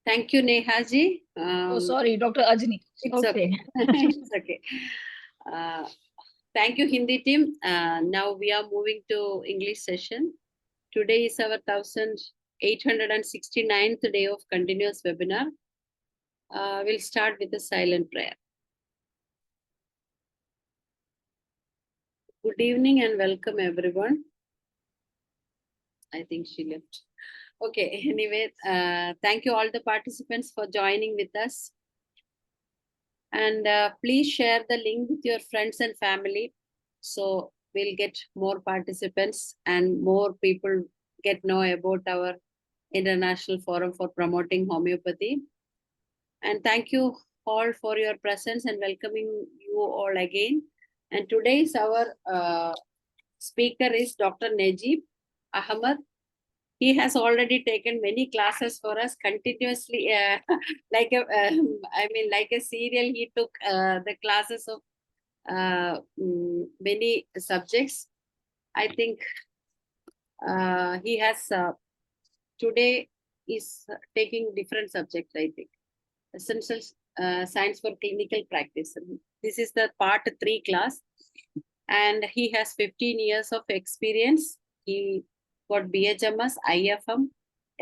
Thank you, Nehaji. Oh, sorry, Dr. Ajni. It's Okay. it's okay. Uh, Thank you, Hindi team. Now we are moving to English session. Today is our 1869th day of continuous webinar. We'll start with a silent prayer. Good evening and welcome, everyone. I think she left. Okay, anyway, thank you all the participants for joining with us. And please share the link with your friends and family. So we'll get more participants and more people get know about our International Forum for Promoting Homeopathy. And thank you all for your presence and welcoming you all again. And today's our speaker is Dr. NAJEEB Ahmed. He has already taken many classes for us continuously, like a serial. He took the classes of many subjects. I think he has today is taking different subjects. I think essential science for clinical practice. This is the part 3 class, and he has 15 years of experience. He got BHMS, IFM,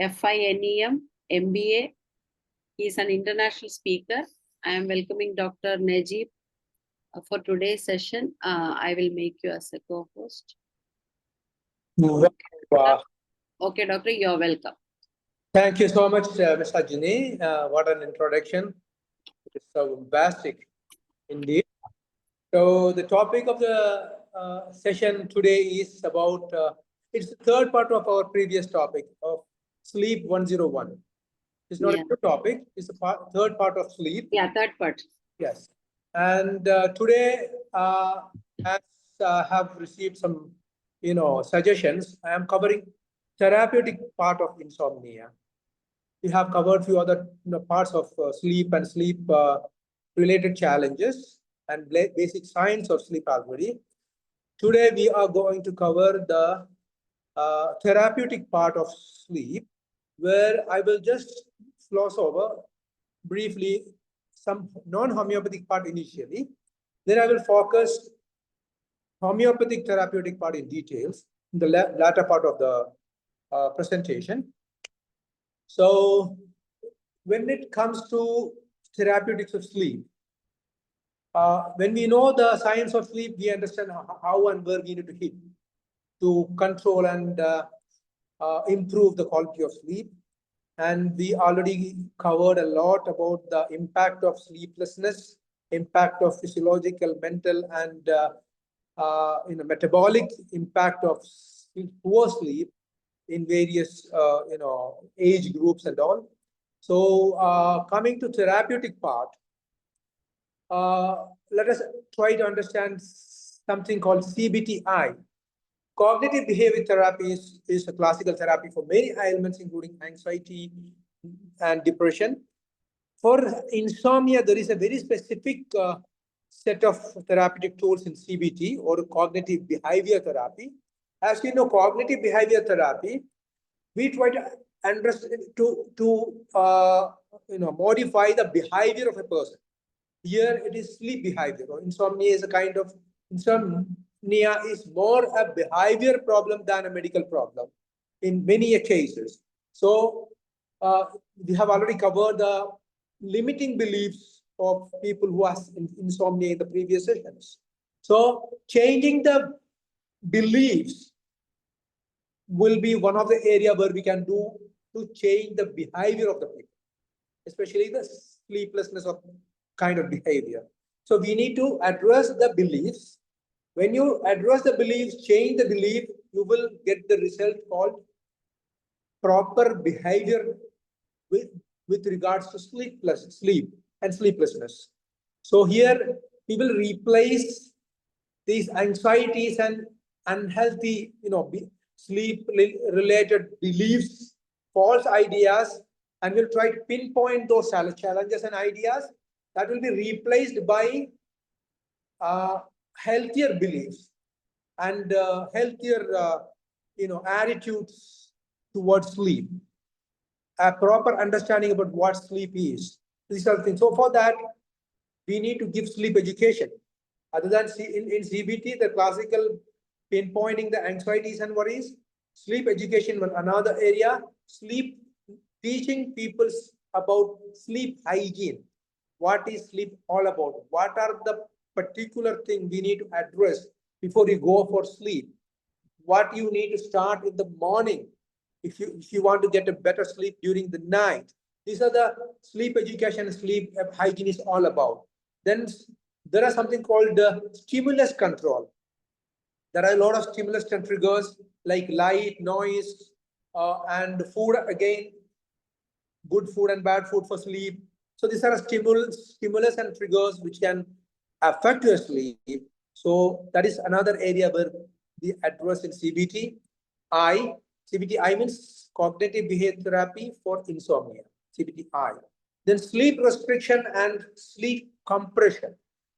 FINEM, MBA. He is an international speaker. I am welcoming Dr. NAJEEB for today's session. I will make you as a co-host. Wow. Okay, doctor, you're welcome. Thank you so much, Ms. Ajni. What an introduction. It's so bombastic indeed. So the topic of the session today is about, it's the third part of our previous topic of sleep 101. It's not a new topic, it's the third part of sleep. Yeah, third part. Yes. And today, as have received some, suggestions, I am covering therapeutic part of insomnia. We have covered few other parts of sleep and sleep related challenges and basic science of sleep already. Today, we are going to cover the therapeutic part of sleep, where I will just gloss over briefly some non-homeopathic part initially. Then I will focus homeopathic therapeutic part in details in the latter part of the presentation. So when it comes to therapeutics of sleep, when we know the science of sleep, we understand how and where we need to hit to control and improve the quality of sleep. And we already covered a lot about the impact of sleeplessness, impact of physiological, mental, and metabolic impact of poor sleep in various age groups and all. So coming to therapeutic part, let us try to understand something called CBTI. Cognitive behavior therapy is a classical therapy for many ailments, including anxiety and depression. For insomnia, there is a very specific set of therapeutic tools in CBT, or cognitive behavior therapy. As you know, cognitive behavior therapy, we try to understand modify the behavior of a person. Here it is sleep behavior. Insomnia is a kind of insomnia is more a behavior problem than a medical problem in many cases. So we have already covered the limiting beliefs of people who have insomnia in the previous sessions. So changing the beliefs will be one of the area where we can do to change the behavior of the people, especially the sleeplessness of kind of behavior. So we need to address the beliefs. When you address the beliefs, change the belief, you will get the result called proper behavior with regards to sleep and sleeplessness. So here we will replace these anxieties and unhealthy, sleep related beliefs, false ideas, and we'll try to pinpoint those challenges and ideas that will be replaced by healthier beliefs and healthier attitudes towards sleep. a proper understanding about what sleep is. These are the things. So for that, we need to give sleep education. Other than in CBT, the classical pinpointing the anxieties and worries, sleep education was another area. Sleep, teaching people about sleep hygiene. What is sleep all about? What are the particular thing we need to address before you go for sleep? What you need to start in the morning if you want to get a better sleep during the night. These are the sleep education, sleep hygiene is all about. Then there are something called stimulus control. There are a lot of stimulus and triggers like light, noise, and food. Again, good food and bad food for sleep. So these are stimulus and triggers which can affect your sleep. So that is another area where we address in CBT. CBT means cognitive behavior therapy for insomnia. CBT. Then sleep restriction and sleep compression.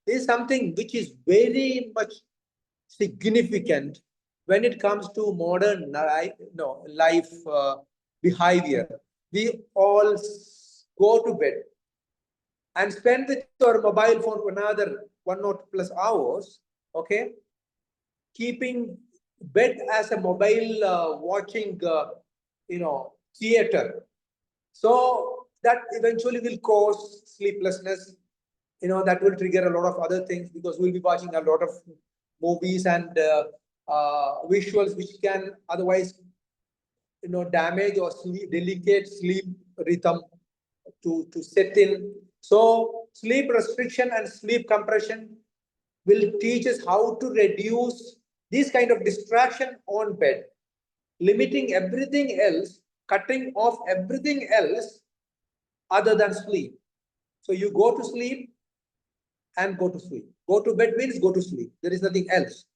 This is something which is very much significant when it comes to modern life behavior. We all go to bed and spend with our mobile phone for another 1 or 2+ hours, okay? Keeping bed as a mobile watching, theater. So that eventually will cause sleeplessness. That will trigger a lot of other things because we'll be watching a lot of movies and visuals which can otherwise, damage or delicate sleep rhythm to set in. So sleep restriction and sleep compression will teach us how to reduce this kind of distraction on bed, limiting everything else, cutting off everything else other than sleep. So you go to sleep and go to sleep. Go to bed means go to sleep. There is nothing else.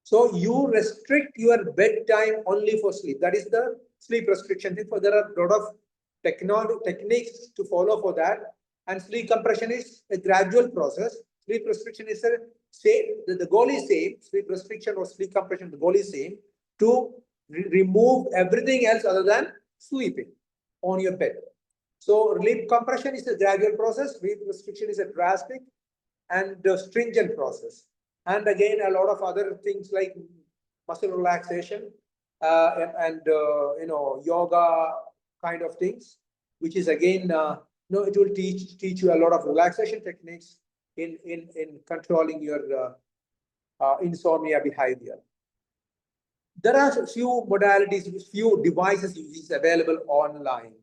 So you restrict your bedtime only for sleep. That is the sleep restriction. There are a lot of techniques to follow for that. And sleep compression is a gradual process. Sleep restriction is the goal is same. Sleep restriction or sleep compression, the goal is same, to remove everything else other than sleeping on your bed. So sleep compression is a gradual process. Sleep restriction is a drastic and stringent process. And again, a lot of other things like muscle relaxation and yoga kind of things, which is again, it will teach you a lot of relaxation techniques in controlling your insomnia behavior. There are few modalities, few devices available online,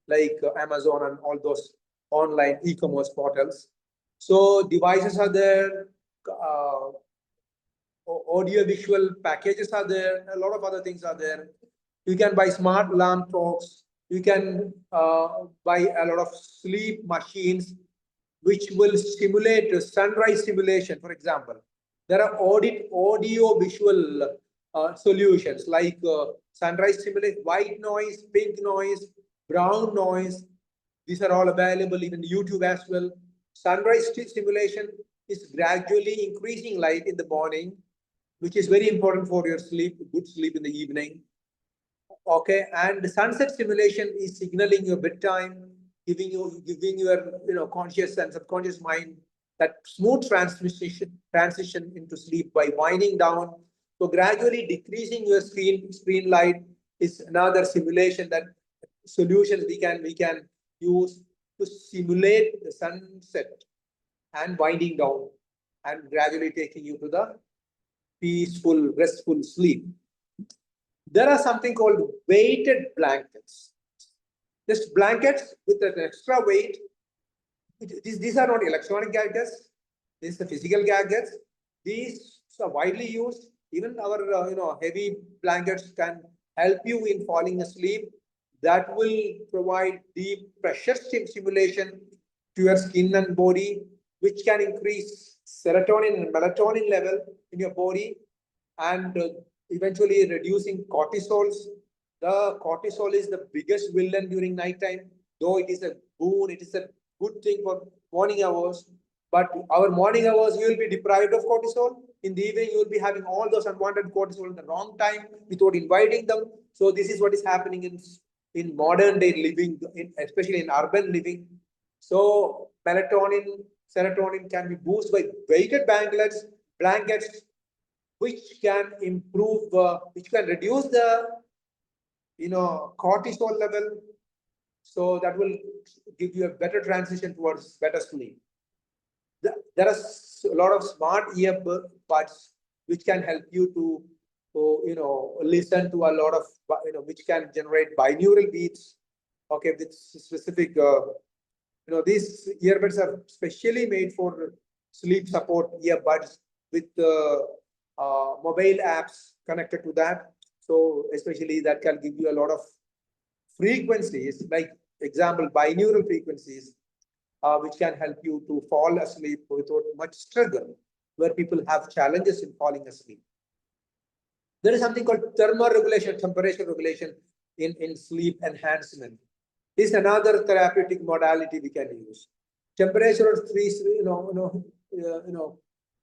like Amazon and all those online e-commerce portals. So devices are there, audio visual packages are there, a lot of other things are there. You can buy smart alarm clocks. You can buy a lot of sleep machines which will simulate sunrise simulation, for example. There are audio visual solutions like sunrise simulation, white noise, pink noise, brown noise. These are all available even YouTube as well. Sunrise simulation is gradually increasing light in the morning, which is very important for your sleep, good sleep in the evening. Okay, and the sunset simulation is signaling your bedtime, giving your conscious and subconscious mind that smooth transition into sleep by winding down. So gradually decreasing your screen light is another simulation that solutions we can use to simulate the sunset and winding down and gradually taking you to the peaceful, restful sleep. There are something called weighted blankets. Just blankets with an extra weight. These are not electronic gadgets. These are physical gadgets. These are widely used. Even our heavy blankets can help you in falling asleep. That will provide deep pressure stimulation to your skin and body, which can increase serotonin and melatonin level in your body, and eventually reducing cortisols. The cortisol is the biggest villain during nighttime, though it is a boon, it is a good thing for morning hours. But our morning hours, you will be deprived of cortisol. In the evening, you will be having all those unwanted cortisol at the wrong time without inviting them. So this is what is happening in in modern day living, especially in urban living. So serotonin can be boosted by weighted blankets, which can improve, which can reduce the cortisol level. So that will give you a better transition towards better sleep. There are a lot of smart earbuds which can help you to listen to a lot of, which can generate binaural beats. Okay, with specific, these earbuds are specially made for sleep support earbuds with mobile apps connected to that. So especially that can give you a lot of frequencies, like example, binaural frequencies, which can help you to fall asleep without much struggle, where people have challenges in falling asleep. There is something called thermoregulation, temperature regulation in sleep enhancement. This is another therapeutic modality we can use. Temperature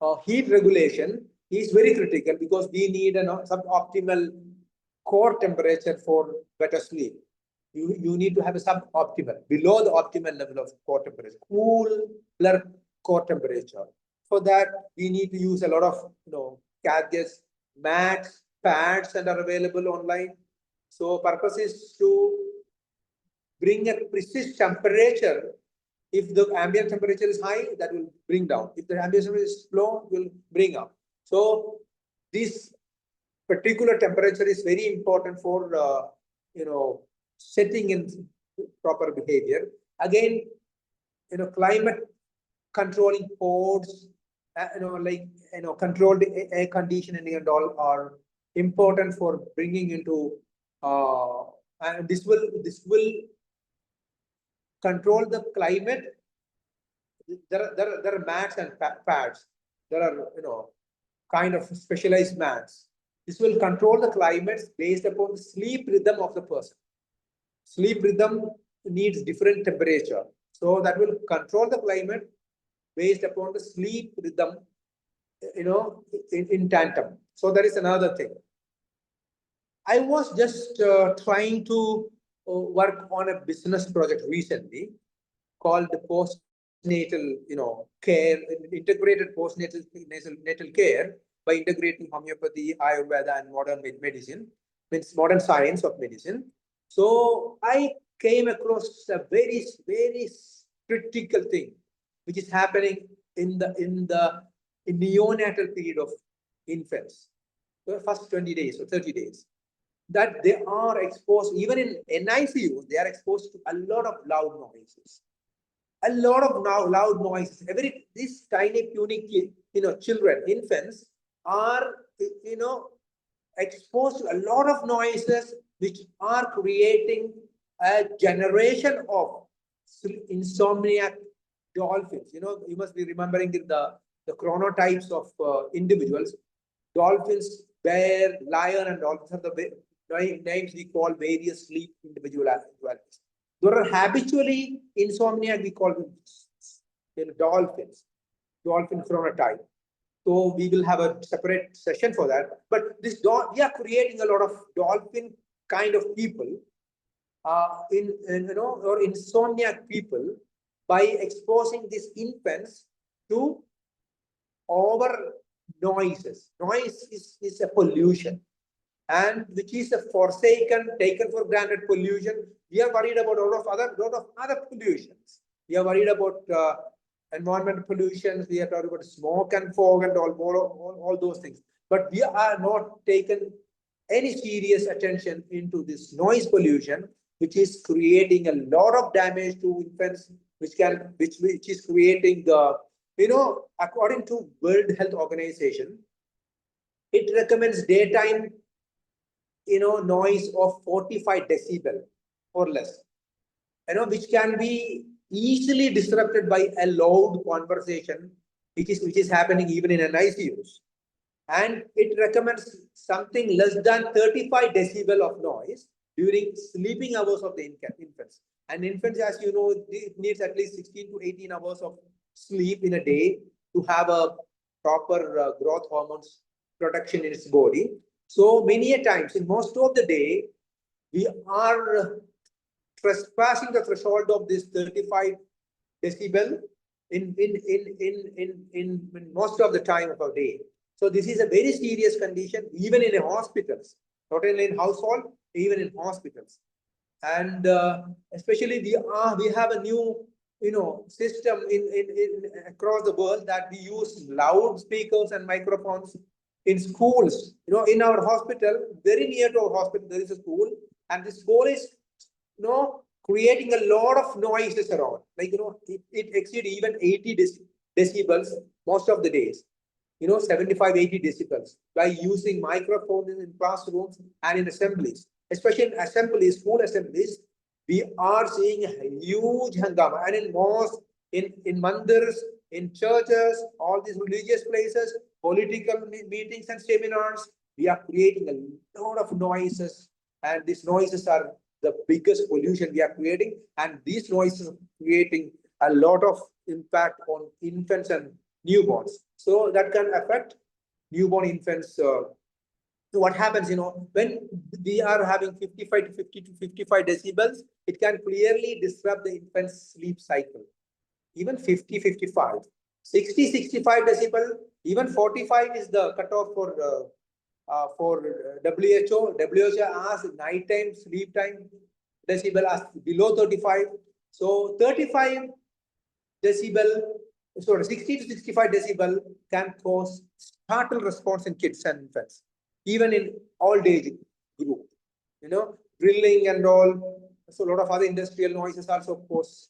of heat regulation is very critical because we need a suboptimal core temperature for better sleep. You need to have a suboptimal, below the optimal level of core temperature, cooler core temperature. For that, we need to use a lot of gadgets, mats, pads that are available online. So purpose is to bring a precise temperature. If the ambient temperature is high, that will bring down. If the ambient temperature is low, it will bring up. So this particular temperature is very important for setting in proper behavior. Again, climate controlling pods, controlled air conditioning and all are important for bringing into, and this will control the climate. There are mats and pads. There are kind of specialized mats. This will control the climates based upon the sleep rhythm of the person. Sleep rhythm needs different temperature. So that will control the climate based upon the sleep rhythm, in tandem. So that is another thing. I was just trying to work on a business project recently called the postnatal, care, integrated postnatal care by integrating homeopathy, Ayurveda, and modern medicine, means modern science of medicine. So I came across a very, very critical thing, which is happening in the neonatal period of infants, the first 20 days or 30 days, that they are exposed, even in NICU, they are exposed to a lot of loud noises. A lot of loud noises. These tiny puny, children, infants are, exposed to a lot of noises which are creating a generation of insomniac dolphins. You must be remembering the chronotypes of individuals. Dolphins, bear, lion, and all these are the names we call various sleep individualities. There are habitually insomniac, we call them dolphins, dolphin chronotype. So we will have a separate session for that. But we are creating a lot of dolphin kind of people, or insomniac people, by exposing these infants to over noises. Noise is a pollution, and which is a forsaken, taken for granted pollution. We are worried about a lot of other pollutions. We are worried about environmental pollutions. We are talking about smoke and fog and all those things. But we are not taken any serious attention into this noise pollution, which is creating a lot of damage to infants, which is creating the, according to World Health Organization, it recommends daytime noise of 45 decibel or less, which can be easily disrupted by a loud conversation, which is happening even in NICUs. And it recommends something less than 35 decibel of noise during sleeping hours of the infants. And infants, as you know, it needs at least 16 to 18 hours of sleep in a day to have a proper growth hormones production in its body. So many a times, in most of the day, we are trespassing the threshold of this 35 decibel in most of the time of our day. So this is a very serious condition, even in hospitals, not only in household, even in hospitals. And especially we have a new system in across the world that we use loudspeakers and microphones in schools. In our hospital, very near to our hospital, there is a school, and the school is creating a lot of noises around. Like it exceeds even 80 decibels most of the days. 75, 80 decibels by using microphones in classrooms and in assemblies. Especially in assemblies, school assemblies, we are seeing a huge hangama. And in mosques, in mandirs, in churches, all these religious places, political meetings and seminars, we are creating a lot of noises. And these noises are the biggest pollution we are creating. And these noises are creating a lot of impact on infants and newborns. So that can affect newborn infants. So what happens, when we are having 55 to 50 to 55 decibels, it can clearly disrupt the infant's sleep cycle. Even 50, 55, 60, 65 decibel, even 45 is the cutoff for WHO. WHO asks nighttime sleep time decibel as below 35. So 35 decibel, sorry, 60 to 65 decibel can cause startle response in kids and infants, even in old age group. Drilling and all. So a lot of other industrial noises also cause,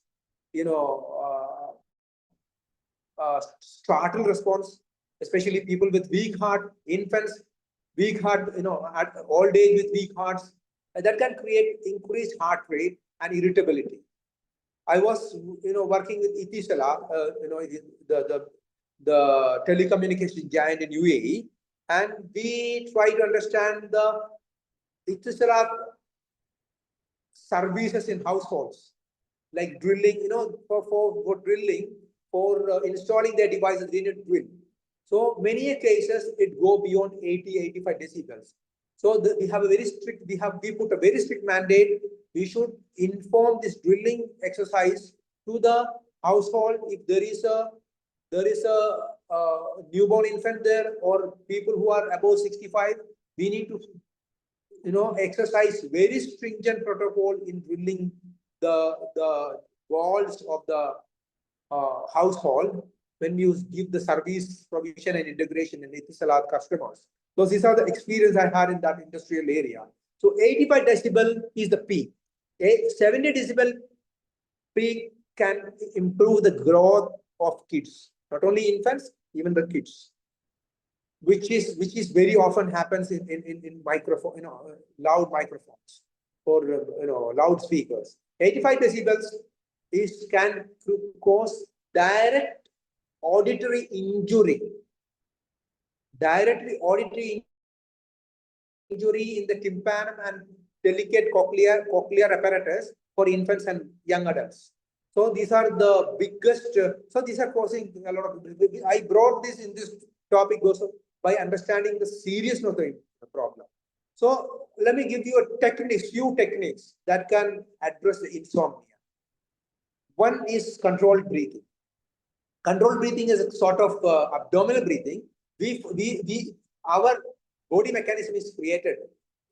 startle response, especially people with weak heart, infants, weak heart, at old age with weak hearts, that can create increased heart rate and irritability. I was, working with Etisalat, the telecommunication giant in UAE, and we try to understand the Etisalat services in households, like drilling, for drilling, for installing their devices, they need to drill. So many cases it go beyond 80, 85 decibels. So we have a very strict, we put a very strict mandate. We should inform this drilling exercise to the household if there is a newborn infant there or people who are above 65. We need to exercise very stringent protocol in drilling the walls of the household when you give the service provision and integration in Etisalat customers. So these are the experience I had in that industrial area. So 85 decibel is the peak. 70 decibel peak can improve the growth of kids, not only infants, even the kids, which is very often happens in microphone, loud microphones or loudspeakers. 85 decibels can cause direct auditory injury. Directly auditory injury in the tympanum and delicate cochlear apparatus for infants and young adults. So these are the biggest. So these are causing a lot of. I brought this in this topic also by understanding the seriousness of the problem. So let me give you few techniques that can address the insomnia. One is controlled breathing. Controlled breathing is a sort of abdominal breathing. Our body mechanism is created,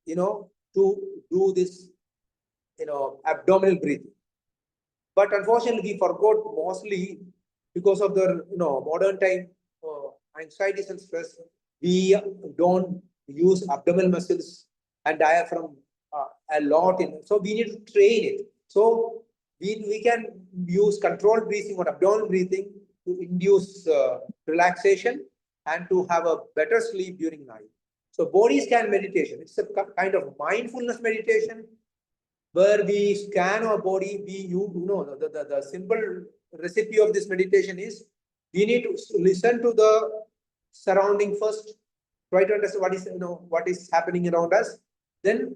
to do this, abdominal breathing. But unfortunately, we forgot mostly because of the modern time anxieties and stress. We don't use abdominal muscles and diaphragm a lot. So we need to train it. So we can use controlled breathing or abdominal breathing to induce relaxation and to have a better sleep during night. So body scan meditation, it's a kind of mindfulness meditation where we scan our body. The simple recipe of this meditation is we need to listen to the surrounding first, try to understand what is happening around us, then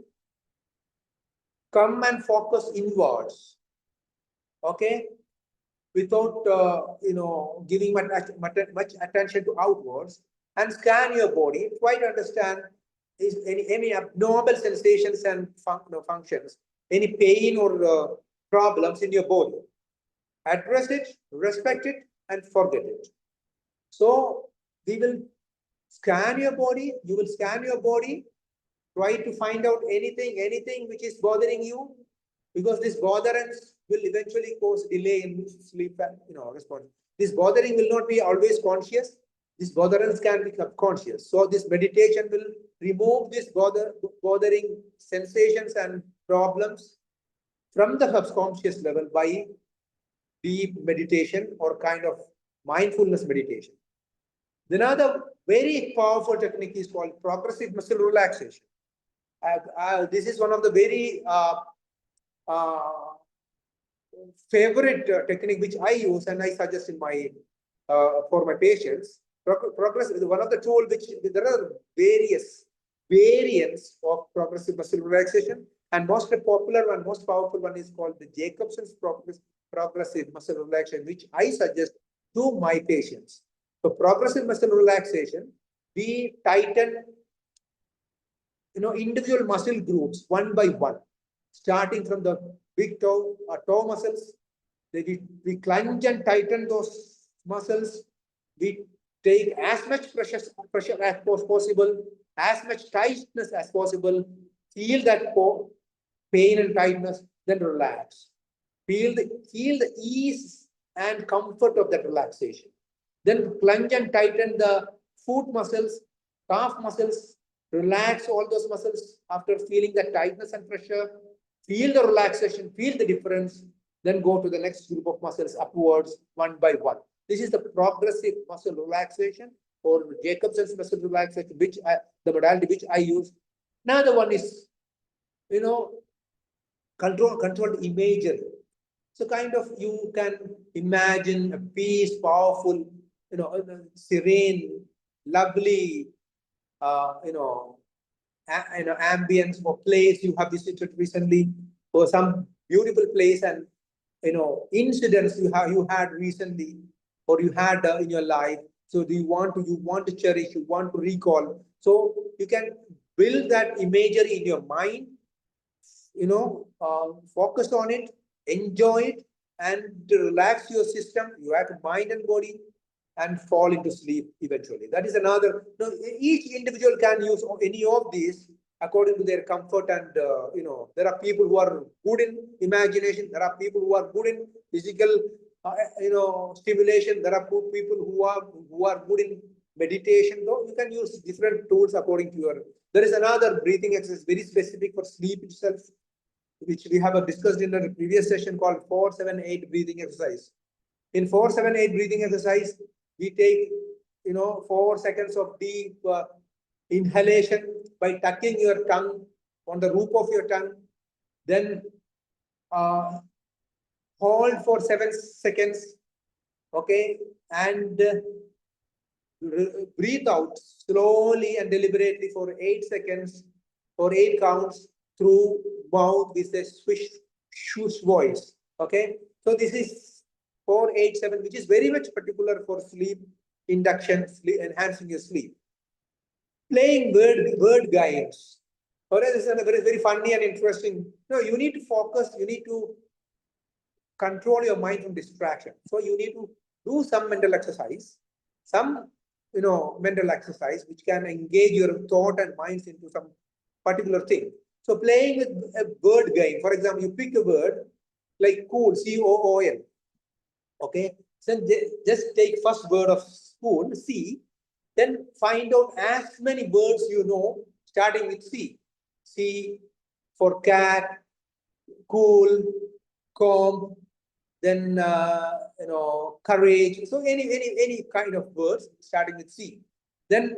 come and focus inwards, okay, without giving much attention to outwards, and scan your body, try to understand is any abnormal sensations and functions, any pain or problems in your body. Address it, respect it, and forget it. So we will scan your body, you will scan your body, try to find out anything which is bothering you, because this botherance will eventually cause delay in sleep, response. This bothering will not be always conscious. This botherance can be subconscious. So this meditation will remove this bothering sensations and problems from the subconscious level by deep meditation or kind of mindfulness meditation. Another very powerful technique is called progressive muscle relaxation. This is one of the very favorite technique which I use and I suggest in my for my patients. Progress is one of the tools which there are various variants of progressive muscle relaxation, and most popular and most powerful one is called the Jacobson's progressive muscle relaxation, which I suggest to my patients. So progressive muscle relaxation, we tighten individual muscle groups one by one, starting from the big toe muscles. We clunge and tighten those muscles. We take as much pressure as possible, as much tightness as possible. Feel that pain and tightness, then relax. Feel the ease and comfort of that relaxation. Then plunge and tighten the foot muscles, calf muscles. Relax all those muscles after feeling the tightness and pressure. Feel the relaxation, feel the difference. Then go to the next group of muscles upwards, one by one. This is the progressive muscle relaxation or Jacobson's muscle relaxation, which the modality which I use. Another one is, controlled imagery. So kind of you can imagine a peace, powerful, serene, lovely, ambience or place you have visited recently, or some beautiful place and incidents you had recently or you had in your life. So you want to cherish, you want to recall. So you can build that imagery in your mind, focus on it, enjoy it, and relax your system, your mind and body, and fall into sleep eventually. That is another. Each individual can use any of these according to their comfort, and there are people who are good in imagination. There are people who are good in physical, stimulation. There are people who are good in meditation. So you can use different tools according to your. There is another breathing exercise very specific for sleep itself, which we have discussed in the previous session, called 4-7-8 breathing exercise. In 4-7-8 breathing exercise, we take 4 seconds of deep inhalation by tucking your tongue on the roof of your tongue, then hold for 7 seconds, okay, and breathe out slowly and deliberately for 8 seconds or 8 counts through mouth with a swish voice. Okay, so this is 4-8-7, which is very much particular for sleep induction, enhancing your sleep. Playing word games. This is a very funny and interesting. You need to focus. You need to control your mind from distraction. So you need to do some mental exercise, mental exercise which can engage your thought and minds into some particular thing. So playing with a word game, for example, you pick a word like cool, C-O-O-L. Okay, so just take first word of school, C, then find out as many words starting with C. C for cat, cool, calm, then courage. So any kind of words starting with C. Then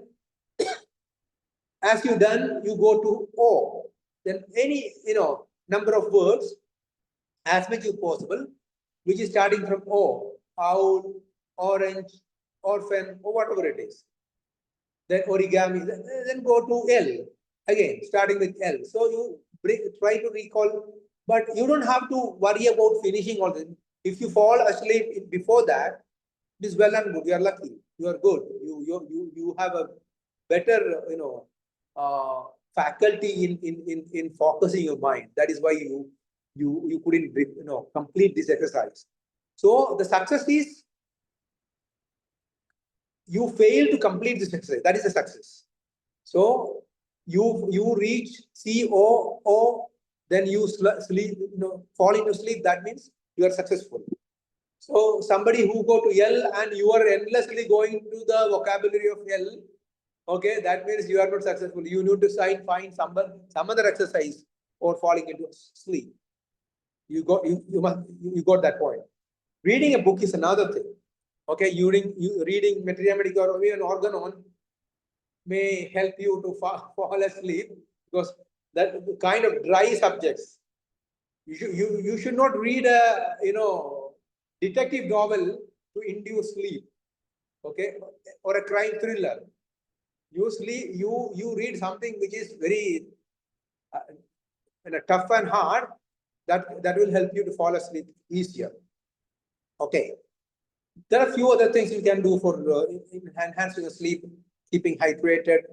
as you done, you go to O. Then any number of words as much as possible, which is starting from O, owl, orange, orphan, or whatever it is. Then origami, then go to L, again, starting with L. So you try to recall, but you don't have to worry about finishing all this. If you fall asleep before that, it is well and good. You are lucky. You are good. You have a better, faculty in focusing your mind. That is why you you couldn't complete this exercise. So the success is you fail to complete this exercise. That is a success. So you reach COO, then you sleep, fall into sleep. That means you are successful. So somebody who go to L and you are endlessly going to the vocabulary of L, okay, that means you are not successful. You need to find some other exercise or falling into sleep. You got that point. Reading a book is another thing. Okay, reading Materia Medica or even Organon may help you to fall asleep, because that kind of dry subjects. You should not read a detective novel to induce sleep, okay, or a crime thriller. You read something which is very tough and hard. That will help you to fall asleep easier. Okay, there are a few other things you can do for enhancing your sleep: keeping hydrated,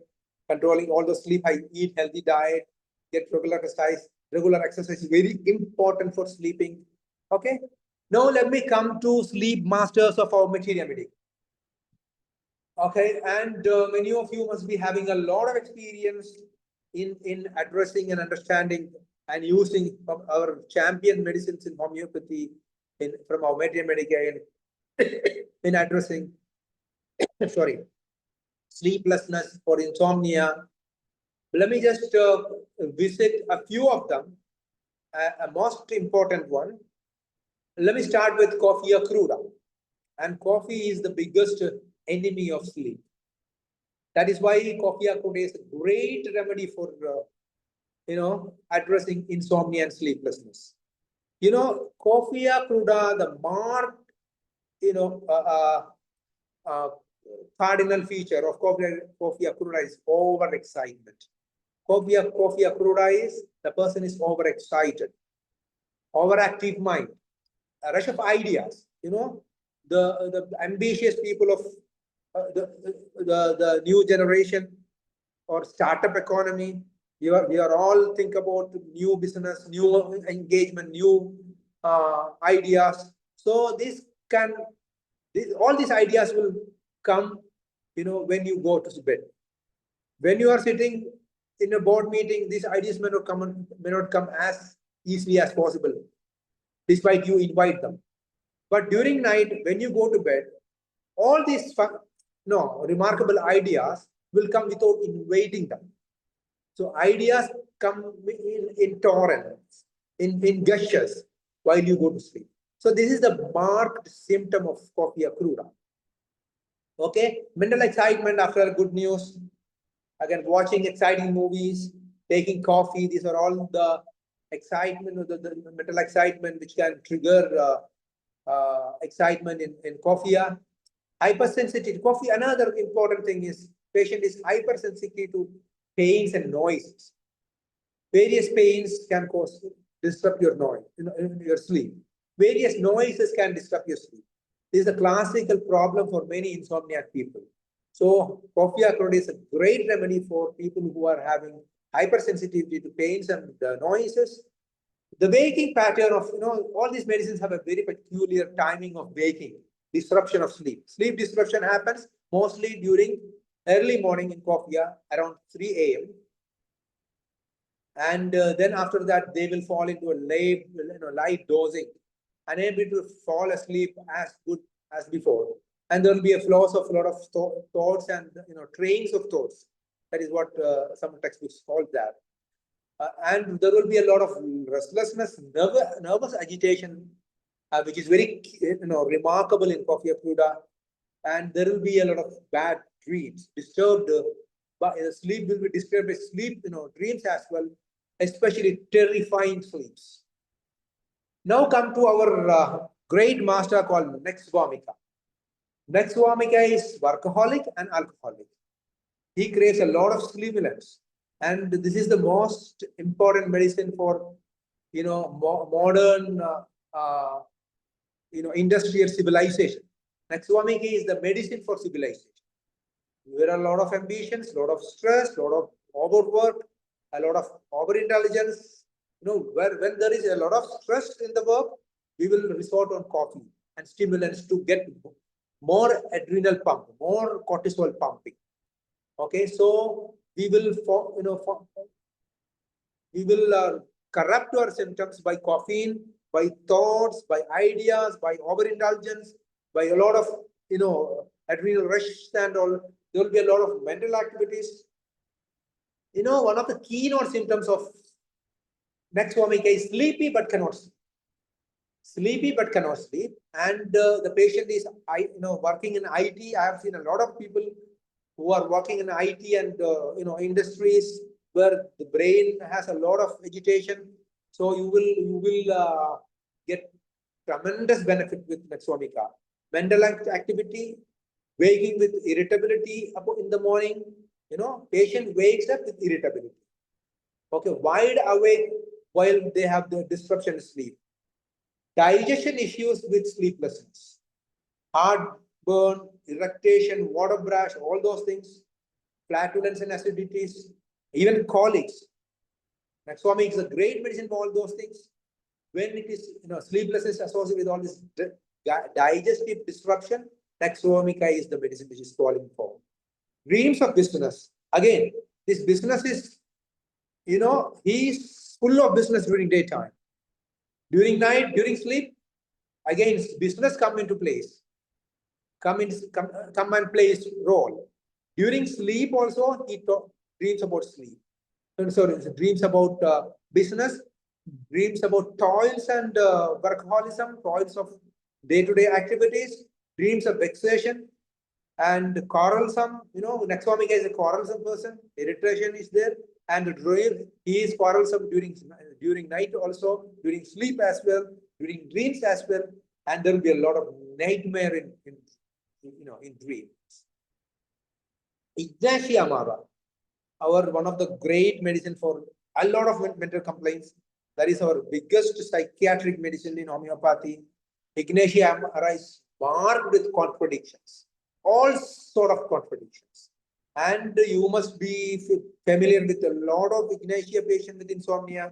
controlling all the sleep, eat healthy diet, get regular exercise. Regular exercise is very important for sleeping. Okay, now let me come to sleep masters of our Materia Medica. Okay, and many of you must be having a lot of experience in addressing and understanding and using our champion medicines in homeopathy from our Materia Medica in addressing sleeplessness or insomnia. Let me just visit a few of them. A most important one. Let me start with Coffea cruda. And coffee is the biggest enemy of sleep. That is why Coffea cruda is a great remedy for addressing insomnia and sleeplessness. Coffea cruda, the marked cardinal feature of Coffea cruda is overexcitement. Coffea cruda is the person is overexcited, overactive mind, a rush of ideas. The ambitious people of the new generation or startup economy. We are all think about new business, new engagement, new ideas. So all these ideas will come, when you go to bed. When you are sitting in a board meeting, these ideas may not come as easily as possible, despite you invite them. But during night, when you go to bed, all these remarkable ideas will come without inviting them. So ideas come in torrents, in gushes while you go to sleep. So this is the marked symptom of Coffea cruda. Okay, mental excitement after good news. Again, watching exciting movies, taking coffee. These are all the excitement, the mental excitement which can trigger excitement in Coffea. Hypersensitivity. Coffee. Another important thing is patient is hypersensitive to pains and noises. Various pains can disrupt your noise, your sleep. Various noises can disrupt your sleep. This is a classical problem for many insomniac people. So Coffea cruda is a great remedy for people who are having hypersensitivity to pains and noises. The waking pattern of all these medicines have a very peculiar timing of waking, disruption of sleep. Sleep disruption happens mostly during early morning in Coffea around 3 a.m. And then after that, they will fall into a light dosing, unable to fall asleep as good as before. And there will be a flow of a lot of thoughts and trains of thoughts. That is what some textbooks call that. And there will be a lot of restlessness, nervous agitation, which is very remarkable in Coffea cruda. And there will be a lot of bad dreams, disturbed. But sleep will be disturbed by sleep, dreams as well, especially terrifying sleeps. Now come to our great master called Nexvomica. Nexvomica is workaholic and alcoholic. He craves a lot of stimulants, and this is the most important medicine for modern industrial civilization. Nexvomica is the medicine for civilization. There are a lot of ambitions, a lot of stress, a lot of overwork, a lot of overintelligence, when there is a lot of stress in the work, we will resort on coffee and stimulants to get more adrenal pump, more cortisol pumping. Okay, so we will, corrupt our symptoms by caffeine, by thoughts, by ideas, by overindulgence, by a lot of adrenal rush and all. There will be a lot of mental activities. One of the keynote symptoms of Nexvomica is sleepy but cannot sleep. Sleepy but cannot sleep, and the patient is working in IT. I have seen a lot of people who are working in IT and industries where the brain has a lot of agitation. So you will get tremendous benefit with Nexvomica. Mental activity, waking with irritability in the morning. Patient wakes up with irritability. Okay, wide awake while they have the disruption sleep. Digestion issues with sleeplessness, heartburn, irritation, water brush, all those things, flatulence and acidities, even colics. Nexvomica is a great medicine for all those things. When it is sleeplessness associated with all this digestive disruption, Nexvomica is the medicine which is calling for. Dreams of business. Again, this business is, he is full of business during daytime. During night, during sleep, again, business come into place. Come and play its role. During sleep also, he dreams about sleep. Sorry, dreams about business, dreams about toils and workaholism, toils of day-to-day activities, dreams of vexation and quarrelsome. Nexvomica is a quarrelsome person. Irritation is there, and he is quarrelsome during night also, during sleep as well, during dreams as well, and there will be a lot of nightmare in dreams. Ignatia Amara, one of the great medicine for a lot of mental complaints. That is our biggest psychiatric medicine in homeopathy. Ignatia Amara is marked with contradictions, all sort of contradictions. And you must be familiar with a lot of Ignatia patients with insomnia.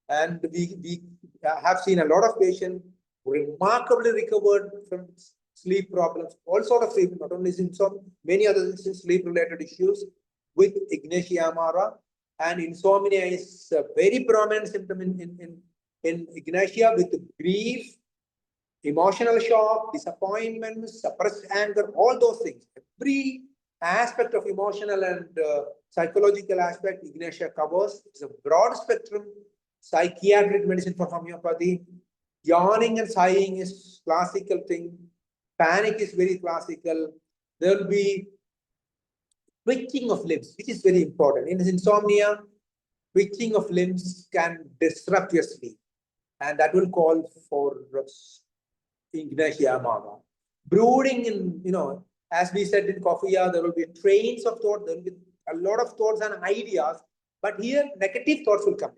And we have seen a lot of patients remarkably recovered from sleep problems, all sort of sleep, not only insomnia, many other sleep-related issues with Ignatia Amara. And insomnia is a very prominent symptom in Ignatia, with grief, emotional shock, disappointment, suppressed anger, all those things. Every aspect of emotional and psychological aspect Ignatia covers. It's a broad spectrum psychiatric medicine for homeopathy. Yawning and sighing is classical thing. Panic is very classical. There will be twitching of limbs, which is very important. In insomnia, twitching of limbs can disrupt your sleep, and that will call for Ignatia Amara. Brooding in, as we said in Kofiya, there will be trains of thought, there will be a lot of thoughts and ideas, but here negative thoughts will come.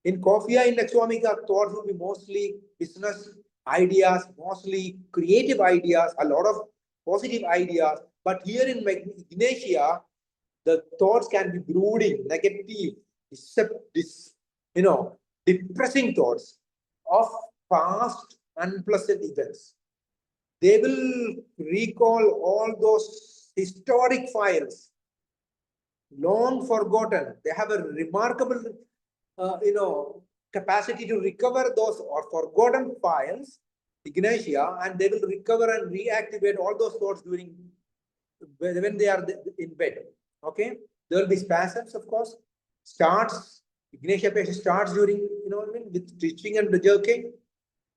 In Kofiya, in Nexvomica, thoughts will be mostly business ideas, mostly creative ideas, a lot of positive ideas. But here in Ignatia, the thoughts can be brooding, negative, depressing thoughts of past unpleasant events. They will recall all those historic files, long forgotten. They have a remarkable, capacity to recover those or forgotten files, Ignatia, and they will recover and reactivate all those thoughts when they are in bed. Okay, there will be spasms, of course. Ignatia patient starts during, with twitching and jerking,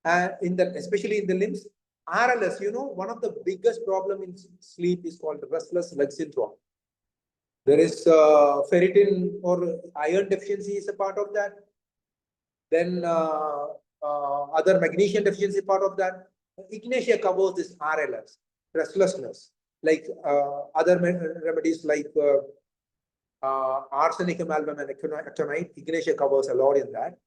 especially in the limbs. RLS, one of the biggest problem in sleep is called restless leg syndrome. There is ferritin or iron deficiency is a part of that. Then other magnesium deficiency part of that. Ignatia covers this RLS, restlessness, like other remedies like arsenic amalgam and actonite. Ignatia covers a lot in that.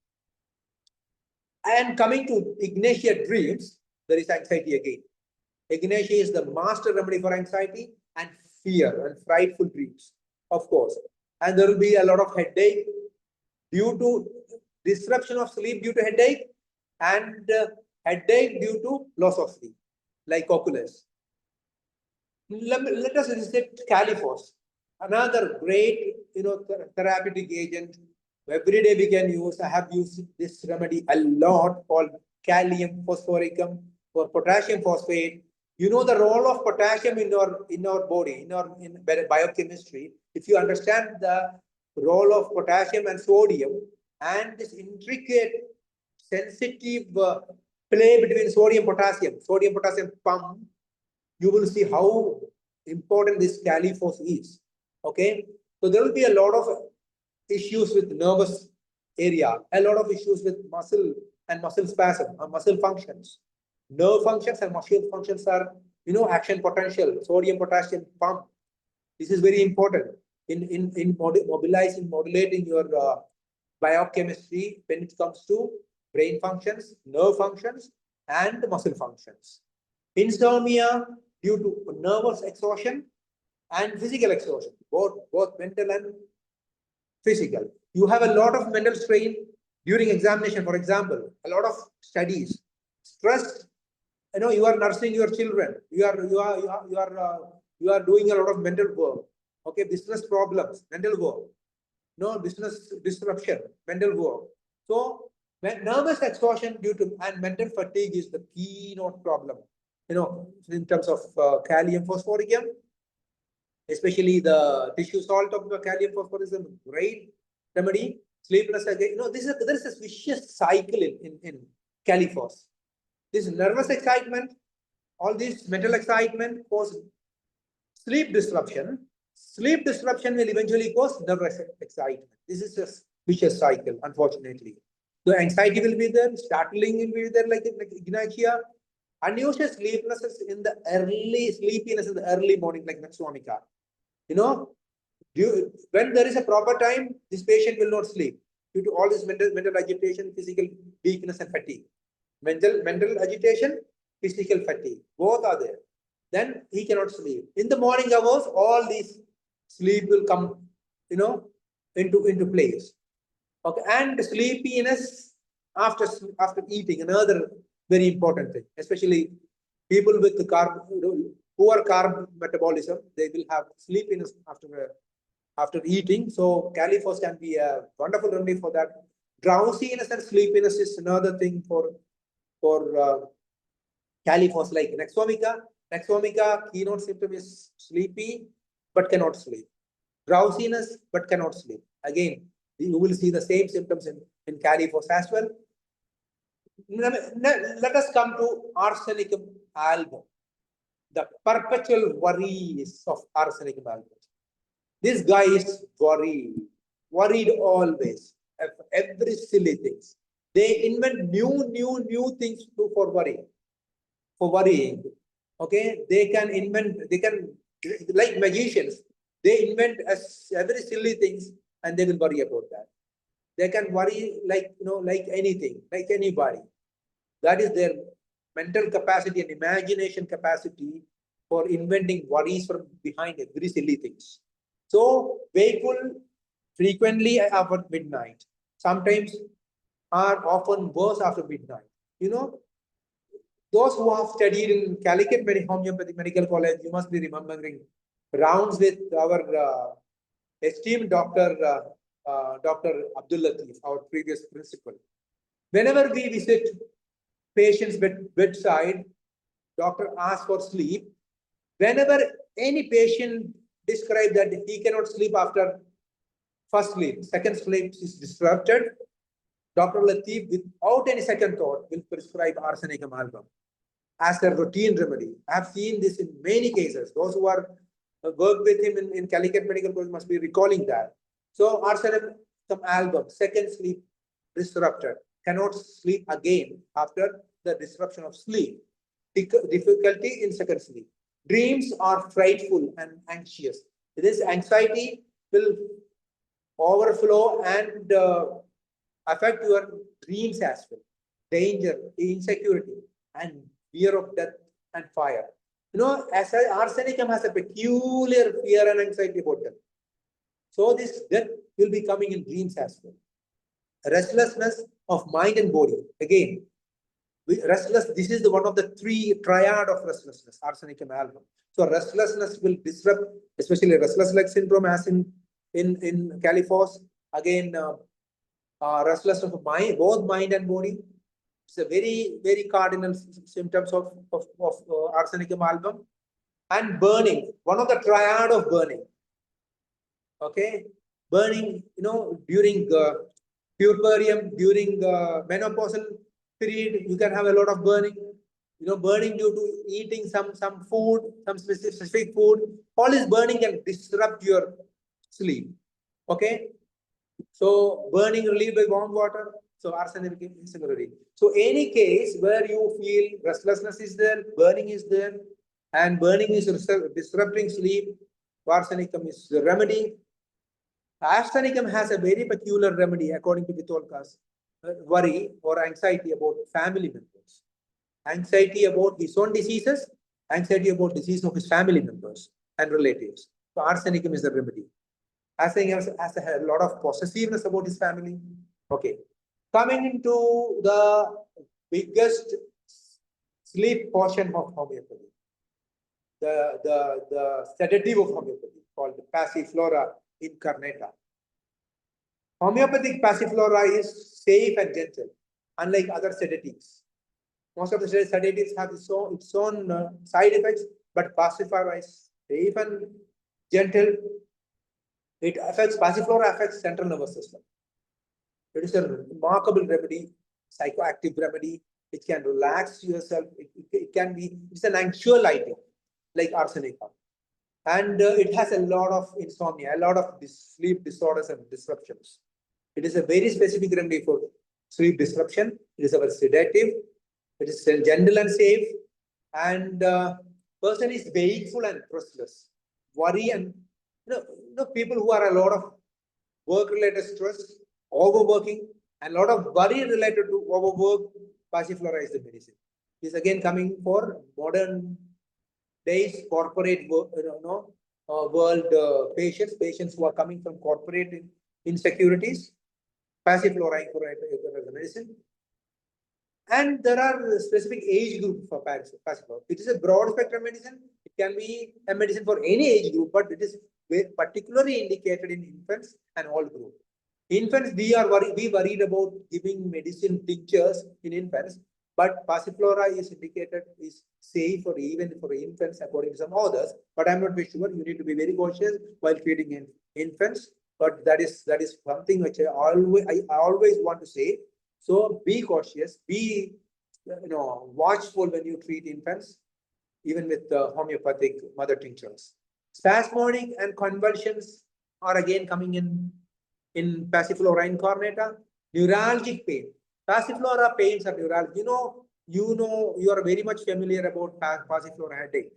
And coming to Ignatia dreams, there is anxiety again. Ignatia is the master remedy for anxiety and fear and frightful dreams, of course. And there will be a lot of headache due to disruption of sleep due to headache, and headache due to loss of sleep, like oculus. Let us visit Califos, another great, therapeutic agent. Every day we can use. I have used this remedy a lot, called Kalium phosphoricum or potassium phosphate. You know the role of potassium in our body, in biochemistry. If you understand the role of potassium and sodium and this intricate, sensitive play between sodium potassium pump, you will see how important this Califos is. Okay, so there will be a lot of issues with nervous area, a lot of issues with muscle and muscle spasm, muscle functions. Nerve functions and muscle functions are, action potential, sodium potassium pump. This is very important in modulating your biochemistry when it comes to brain functions, nerve functions, and muscle functions. Insomnia due to nervous exhaustion and physical exhaustion, both mental and physical. You have a lot of mental strain during examination, for example, a lot of studies, stress. You are nursing your children. You are doing a lot of mental work. Okay, business problems, mental work. No business disruption, mental work. So nervous exhaustion due to and mental fatigue is the keynote problem. In terms of Kalium phosphoricum, especially the tissue salt of the Kalium phosphoricum, great remedy. Sleepless again. There is a vicious cycle in Califos. This nervous excitement, all this mental excitement cause sleep disruption. Sleep disruption will eventually cause nervous excitement. This is a vicious cycle, unfortunately. So anxiety will be there, startling will be there, like ignatia. Unusual sleeplessness in the early morning, like Naxomica. When there is a proper time, this patient will not sleep due to all this mental agitation, physical weakness, and fatigue. Mental agitation, physical fatigue, both are there. Then he cannot sleep. In the morning hours, all these sleep will come, into place. Okay, and sleepiness after eating, another very important thing, especially people with the poor carb metabolism, they will have sleepiness after eating. So Califos can be a wonderful remedy for that. Drowsiness and sleepiness is another thing for Califos, like Naxomica. Naxomica keynote symptom is sleepy but cannot sleep. Drowsiness but cannot sleep. Again, you will see the same symptoms in Califos as well. Let us come to arsenicum album. The perpetual worries of arsenicum album. This guy is worried always. Every silly things. They invent new things for worrying. Okay, they can like magicians. They invent every silly things and they will worry about that. They can worry like anything, like anybody. That is their mental capacity and imagination capacity for inventing worries from behind every silly things. So wakeful frequently after midnight. Sometimes are often worse after midnight. Those who have studied in Calicut Homeopathy Medical College, you must be remembering rounds with our esteemed Dr. Dr. Abdul Latif, our previous principal. Whenever we visit patient's bedside, doctor asks for sleep. Whenever any patient describes that he cannot sleep after first sleep, second sleep is disrupted, Dr. Latif, without any second thought, will prescribe arsenicum album as a routine remedy. I have seen this in many cases. Those who are worked with him in Calicut Medical College must be recalling that. So arsenicum album, second sleep disrupted, cannot sleep again after the disruption of sleep. Difficulty in second sleep. Dreams are frightful and anxious. This anxiety will overflow and affect your dreams as well. Danger, insecurity, and fear of death and fire. As arsenicum has a peculiar fear and anxiety about death. So this death will be coming in dreams as well. restlessness of mind and body. Again, this is one of the three triad of restlessness, arsenic amalgam. So restlessness will disrupt, especially restless leg syndrome, as in Caliphos. Again, restlessness of mind, both mind and body. It's a very cardinal symptoms of arsenic amalgam. And burning, one of the triad of burning. Okay, burning, during puerperium, during menopausal period, you can have a lot of burning. Burning due to eating some food, some specific food. All this burning can disrupt your sleep. Okay, so burning relieved by warm water. So arsenic is similarly. So any case where you feel restlessness is there, burning is there, and burning is disrupting sleep, arsenicum is the remedy. Arsenicum has a very peculiar remedy according to Vitolka's worry or anxiety about family members, anxiety about his own diseases, anxiety about disease of his family members and relatives. So arsenicum is the remedy. Arsenicum has a lot of possessiveness about his family. Okay, coming into the biggest sleep portion of homeopathy, the sedative of homeopathy called Passiflora incarnata. Homeopathic Passiflora is safe and gentle, unlike other sedatives. Most of the sedatives have its own side effects, but Passiflora is safe and gentle. Passiflora affects central nervous system. It is a remarkable remedy, psychoactive remedy. It can relax yourself. It's an anxiolytic, like arsenicum. And it has a lot of insomnia, a lot of sleep disorders and disruptions. It is a very specific remedy for sleep disruption. It is a sedative. It is gentle and safe. And person is wakeful and restless. Worry and people who are a lot of work-related stress, overworking, and a lot of worry related to overwork. Passiflora is the medicine. It is again coming for modern days corporate world patients who are coming from corporate insecurities. Passiflora is the medicine. And there are specific age group for Passiflora. It is a broad spectrum medicine. It can be a medicine for any age group, but it is particularly indicated in infants and all group. Infants, we worried about giving medicine tinctures in infants, but Passiflora is indicated, is safe for even for infants according to some authors. But I'm not very sure. You need to be very cautious while treating in infants. But that is something which I always want to say. So be cautious, be watchful when you treat infants, even with the homeopathic mother tinctures. Spasmodic and convulsions are again coming in Passiflora incarnata. Neuralgic pain. Passiflora pains are neuralgic. You are very much familiar about Passiflora headache,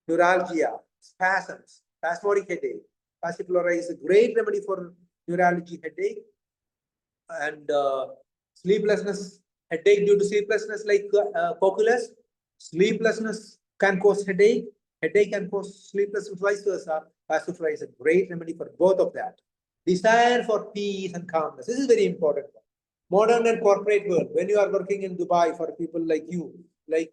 neuralgia, spasms, spasmodic headache. Passiflora is a great remedy for neuralgic headache and sleeplessness, headache due to sleeplessness like cocculus. Sleeplessness can cause headache. Headache can cause sleeplessness, vice versa. Passiflora is a great remedy for both of that. Desire for peace and calmness. This is very important. Modern and corporate world. When you are working in Dubai, for people like you, like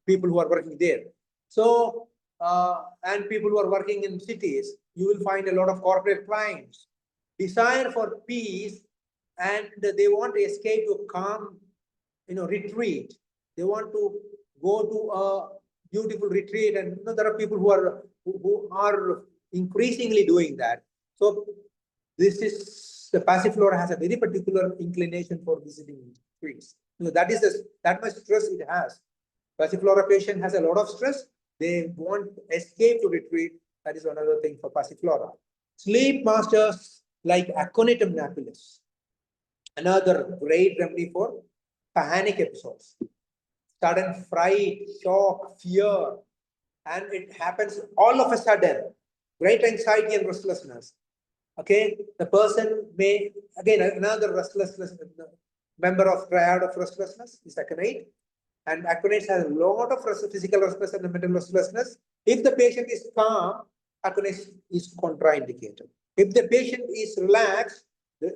people who are working there. So, and people who are working in cities, you will find a lot of corporate clients. Desire for peace, and they want to escape to a calm, retreat. They want to go to a beautiful retreat, and there are people who are increasingly doing that. So this is the Passiflora has a very particular inclination for visiting retreats. That is that much stress it has. Passiflora patient has a lot of stress. They want escape to retreat. That is another thing for Passiflora. Sleep masters like Aconitum napellus, another great remedy for panic episodes, sudden fright, shock, fear, and it happens all of a sudden. Great anxiety and restlessness. Okay, the person may again another restlessness member of triad of restlessness is aconite, and aconites has a lot of physical restlessness and mental restlessness. If the patient is calm, aconite is contraindicated. If the patient is relaxed,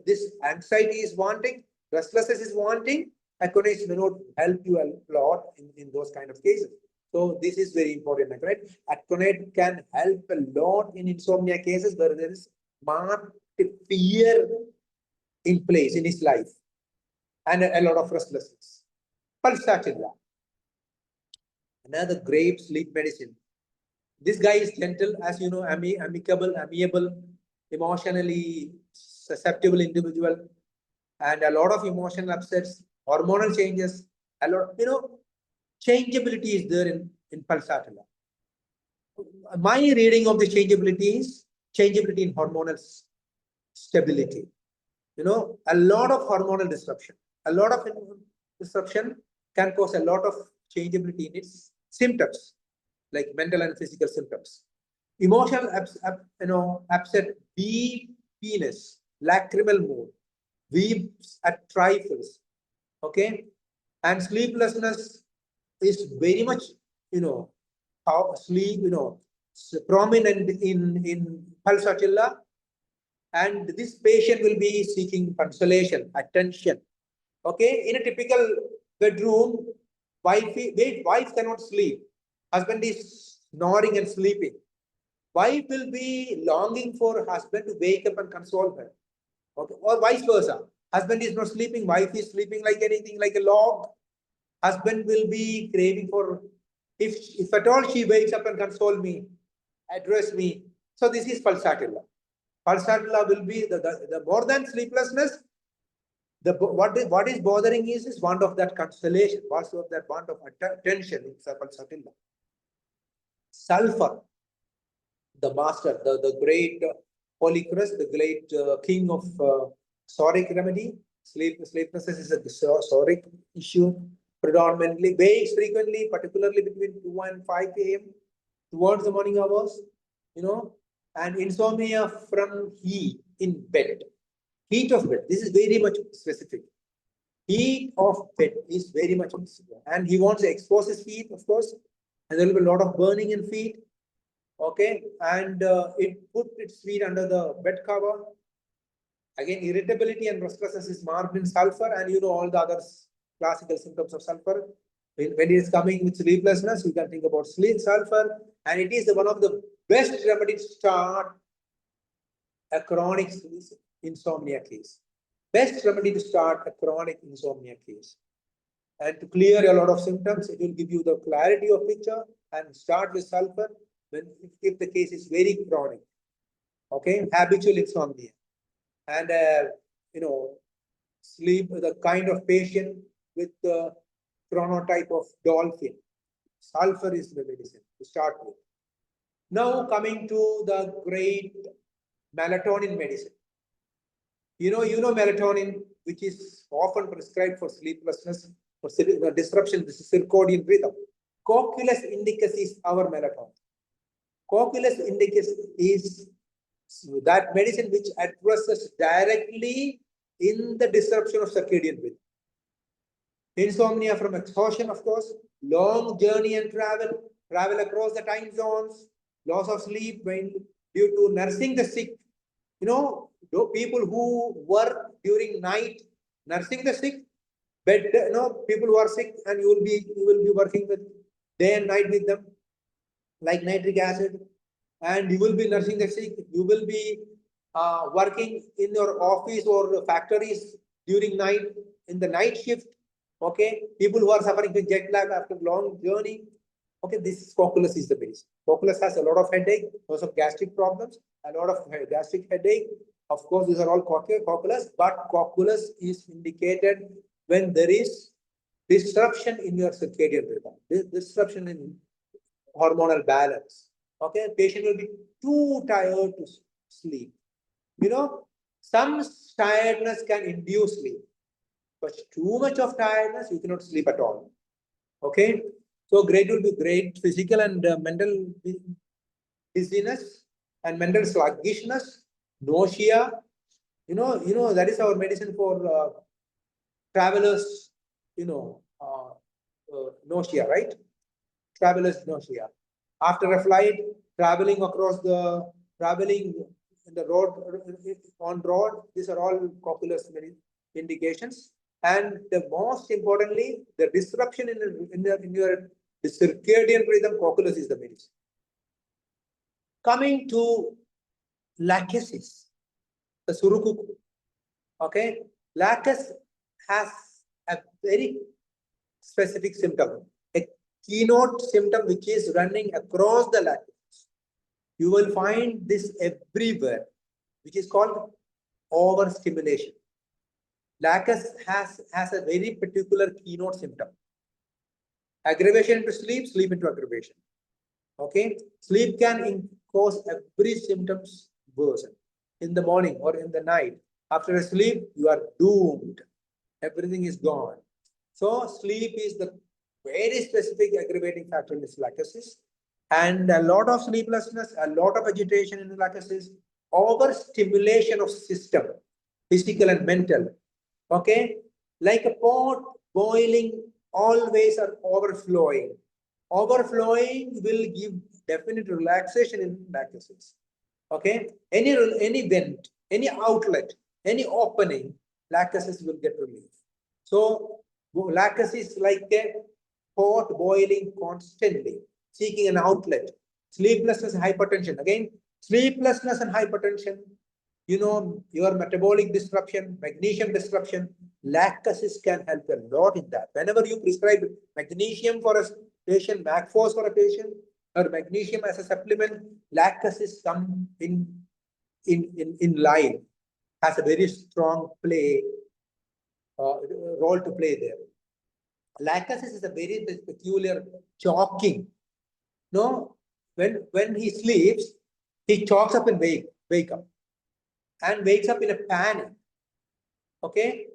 this anxiety is wanting, restlessness is wanting, Aconites may not help you a lot in those kind of cases. So this is very important, right? Aconite can help a lot in insomnia cases where there is marked fear in place in his life and a lot of restlessness. Pulsatilla, another great sleep medicine. This guy is gentle, as you know, amicable, amiable, emotionally susceptible individual, and a lot of emotional upsets, hormonal changes, a lot, changeability is there in pulsatilla. My reading of the changeability is changeability in hormonal stability. A lot of hormonal disruption. A lot of disruption can cause a lot of changeability in its symptoms, like mental and physical symptoms. Emotional upset, weepiness, lacrimal mood, weeps at trifles, okay? And sleeplessness is very much, how sleep, prominent in pulsatilla. And this patient will be seeking consolation, attention. Okay, in a typical bedroom, wife cannot sleep. Husband is snoring and sleeping. Wife will be longing for husband to wake up and console her. Okay, or vice versa. Husband is not sleeping, wife is sleeping like anything, like a log. Husband will be craving for, if at all she wakes up and console me, address me. So this is pulsatilla. Pulsatilla will be the more than sleeplessness. What is bothering is want of that consolation, want of that want of attention. It's a pulsatilla. Sulfur, the master, the great Polychrus, the great king of soric remedy. Sleeplessness is a soric issue. Predominantly wakes frequently, particularly between 2 and 5 a.m. towards the morning hours. And insomnia from heat in bed. Heat of bed, this is very much specific. Heat of bed is very much specific. And he wants to expose his feet, of course, and there will be a lot of burning in feet. Okay, and it put its feet under the bed cover. Again, irritability and restlessness is marked in sulfur, and all the other classical symptoms of sulfur. When it is coming with sleeplessness, you can think about sulfur, and it is one of the best remedy to start a chronic insomnia case. Best remedy to start a chronic insomnia case. And to clear a lot of symptoms, it will give you the clarity of picture, and start with sulfur if the case is very chronic. Okay, habitual insomnia. And sleep, the kind of patient with the chronotype of dolphin. Sulfur is the medicine to start with. Now coming to the great melatonin medicine. You know melatonin, which is often prescribed for sleeplessness, for disruption, this is circadian rhythm. Cocculus indicus is our melatonin. Cocculus indicus is that medicine which addresses directly in the disruption of circadian rhythm. Insomnia from exhaustion, of course, long journey and travel across the time zones, loss of sleep due to nursing the sick. People who work during night nursing the sick, people who are sick, and you will be working with day and night with them, like nitric acid, and you will be nursing the sick. You will be working in your office or factories during night, in the night shift. Okay, people who are suffering from jet lag after long journey. Okay, this cocculus is the base. Cocculus has a lot of headache, because of gastric problems, a lot of gastric headache. Of course, these are all cocculus, but cocculus is indicated when there is disruption in your circadian rhythm, disruption in hormonal balance. Okay, patient will be too tired to sleep. Some tiredness can induce sleep, but too much of tiredness, you cannot sleep at all. Okay, so great will be great physical and mental dizziness and mental sluggishness, nausea. That is our medicine for travelers. Nausea, right? Travelers nausea. After a flight, traveling in the road, on road, these are all ocular indications. And the most importantly, the disruption in your circadian rhythm, oculus is the medicine. Coming to lachesis, the surukuku. Okay, lachus has a very specific symptom, a keynote symptom which is running across the lachus. You will find this everywhere, which is called overstimulation. Lachus has a very particular keynote symptom. Aggravation into sleep, sleep into aggravation. Okay, sleep can cause every symptoms worsen. In the morning or in the night, after a sleep, you are doomed. Everything is gone. So sleep is the very specific aggravating factor in this lachesis. And a lot of sleeplessness, a lot of agitation in the lachesis, overstimulation of system, physical and mental. Okay, like a pot boiling, always are overflowing. Overflowing will give definite relaxation in lachesis. Okay, any vent, any outlet, any opening, lachesis will get relief. So lachesis is like a pot boiling constantly, seeking an outlet. Sleeplessness and hypertension. Again, sleeplessness and hypertension, you know, your metabolic disruption, magnesium disruption, lachesis can help a lot in that. Whenever you prescribe magnesium for a patient, MAC-Phos for a patient, or magnesium as a supplement, lachesis come in line, has a very strong role to play there. Lachesis is a very peculiar choking. No, when he sleeps, he chokes up and wake up, and wakes up in a panic. Okay,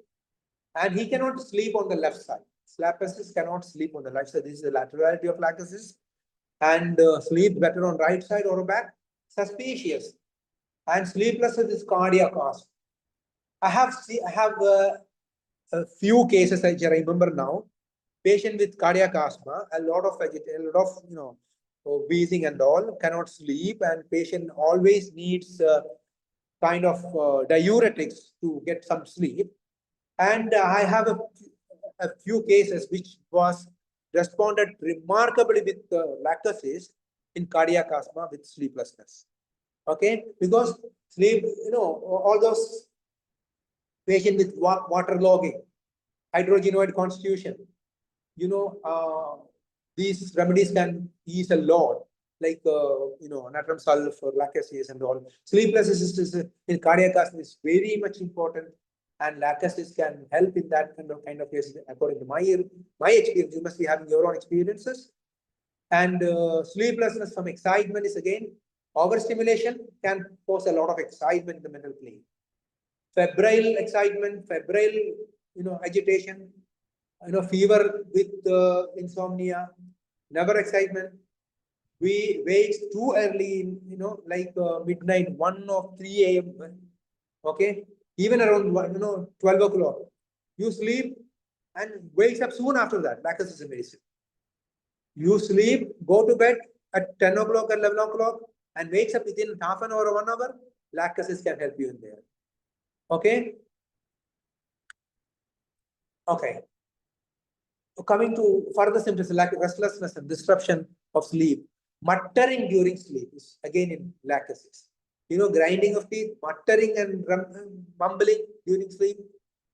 and he cannot sleep on the left side. Lachesis cannot sleep on the left side. This is the laterality of lachesis, and sleep better on right side or back. Suspicious, and sleeplessness is cardiac cause. I have a few cases which I remember now. Patient with cardiac asthma, a lot of wheezing and all, cannot sleep, and patient always needs kind of diuretics to get some sleep. And I have a few cases which was responded remarkably with lachesis in cardiac asthma with sleeplessness. Okay, because sleep, all those patient with waterlogging, hydrogenoid constitution, these remedies can ease a lot, like natrum sulfur, lachesis and all. Sleeplessness in cardiac asthma is very much important, and lachesis can help in that kind of cases. According to my experience, you must be having your own experiences. And sleeplessness from excitement is again overstimulation can cause a lot of excitement in the mental plane. Febrile excitement, febrile agitation, fever with insomnia, never excitement. We wake too early, like midnight, 1 or 3 a.m. Okay, even around 12 o'clock. You sleep and wakes up soon after that. Lachesis is a medicine. You sleep, go to bed at 10 o'clock or 11 o'clock, and wakes up within half an hour or 1 hour. Lachesis can help you in there. Okay. Okay. Coming to further symptoms like restlessness and disruption of sleep, muttering during sleep is again in lachesis. Grinding of teeth, muttering and mumbling during sleep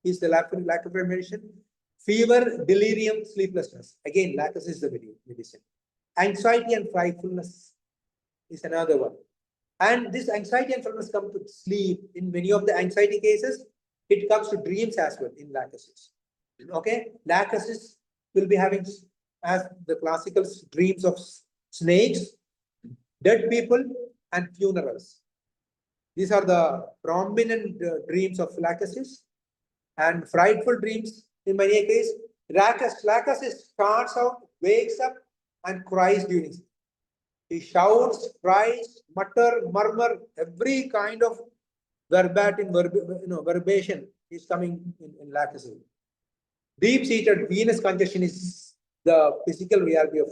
is the lack of medicine. Fever, delirium, sleeplessness, again lachesis is the medicine. Anxiety and frightfulness is another one. And this anxiety and frightfulness come to sleep. In many of the anxiety cases, it comes to dreams as well in lachesis. Okay, lachesis will be having as the classical dreams of snakes, dead people, and funerals. These are the prominent dreams of lachesis, and frightful dreams in many cases. Lachesis starts out, wakes up, and cries during sleep. He shouts, cries, mutter, murmur, every kind of verbation is coming in lachesis. Deep-seated venous congestion is the physical reality of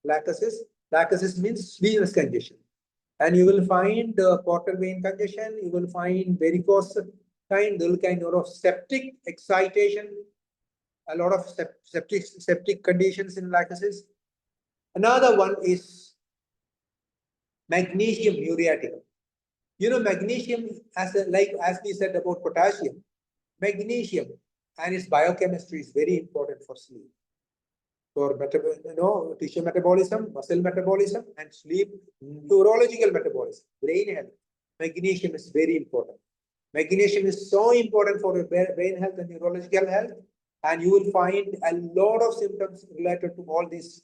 lachesis. Lachesis means venous congestion. And you will find portal vein congestion, you will find varicose kind, septic excitation, a lot of septic conditions in lycosis. Another one is magnesium muriaticum. You know, magnesium, as we said about potassium, magnesium and its biochemistry is very important for sleep. For tissue metabolism, muscle metabolism, and sleep, neurological metabolism, brain health. Magnesium is very important. Magnesium is so important for your brain health and neurological health, and you will find a lot of symptoms related to all these,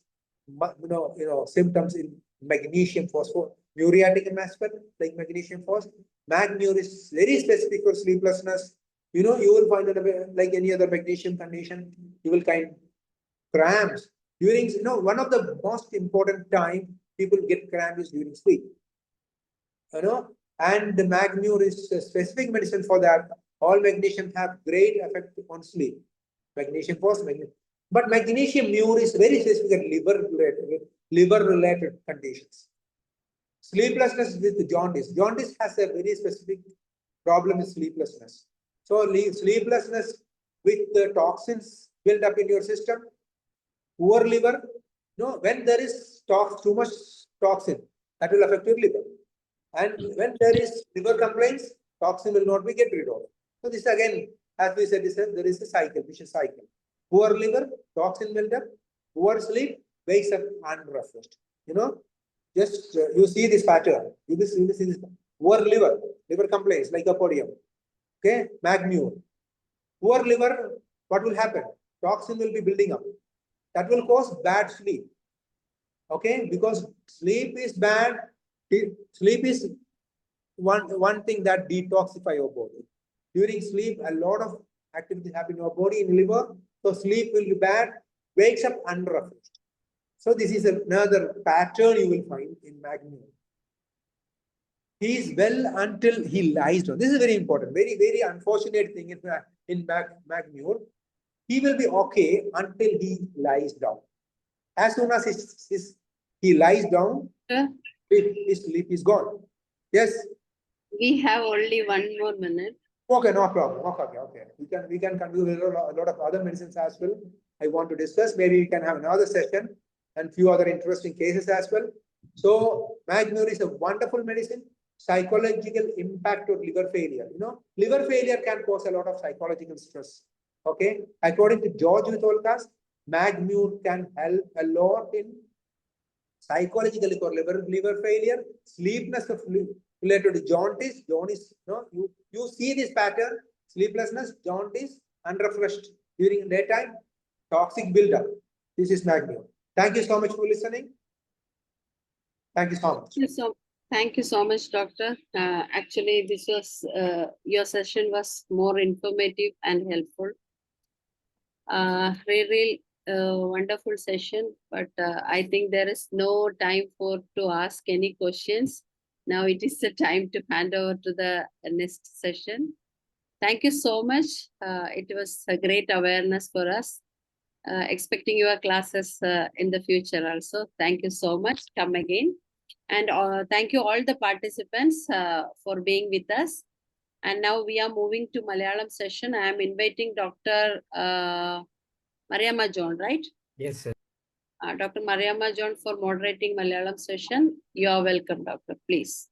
symptoms in magnesium phosphate. Muriatic aspect, like magnesium phosphate. Mag-Mur is very specific for sleeplessness. You will find that like any other magnesium condition, you will find cramps during, one of the most important time people get cramps is during sleep. And the Mag-Mur is a specific medicine for that. All magnesium have great effect on sleep. Magnesium phosphate, magnesium. But magnesium mur is very specific liver related conditions. Sleeplessness with jaundice. Jaundice has a very specific problem with sleeplessness. So sleeplessness with the toxins built up in your system, poor liver. When there is too much toxin, that will affect your liver. And when there is liver complaints, toxin will not be get rid of. So this again, as we said, there is a cycle, vicious cycle. Poor liver, toxin build up, poor sleep, wakes up unrefreshed. Just you see this pattern. You will see this. Poor liver complaints like a podium. Okay, Mag-Mur. Poor liver, what will happen? Toxin will be building up. That will cause bad sleep. Okay, because sleep is bad. Sleep is one thing that detoxify your body. During sleep, a lot of activities happen in your body, in liver. So sleep will be bad, wakes up unrefreshed. So this is another pattern you will find in Mag-Mur. He is well until he lies down. This is very important, very, very unfortunate thing in Mag-Mur. He will be okay until he lies down. As soon as he lies down, his sleep is gone. Yes. We have only 1 more minute. Okay, no problem. Okay. We can continue with a lot of other medicines as well. I want to discuss. Maybe we can have another session and few other interesting cases as well. So Mag-Mur is a wonderful medicine. Psychological impact of liver failure. Liver failure can cause a lot of psychological stress. Okay. According to George Vitolkas, Mag-Mur can help a lot in psychologically for liver failure, sleepiness related to jaundice. You see this pattern: sleeplessness, jaundice, unrefreshed during daytime, toxic buildup. This is Mag-Mur. Thank you so much for listening. Thank you so much. Thank you so much, Doctor. Actually, this was your session was more informative and helpful. Really wonderful session, but I think there is no time to ask any questions. Now it is the time to hand over to the next session. Thank you so much. It was a great awareness for us. Expecting your classes in the future also. Thank you so much. Come again. And thank you all the participants for being with us. And now we are moving to Malayalam session. I am inviting Dr. Mariamma John, right? Yes, sir. Dr. Mariamma John for moderating Malayalam session. You are welcome, Doctor. Please.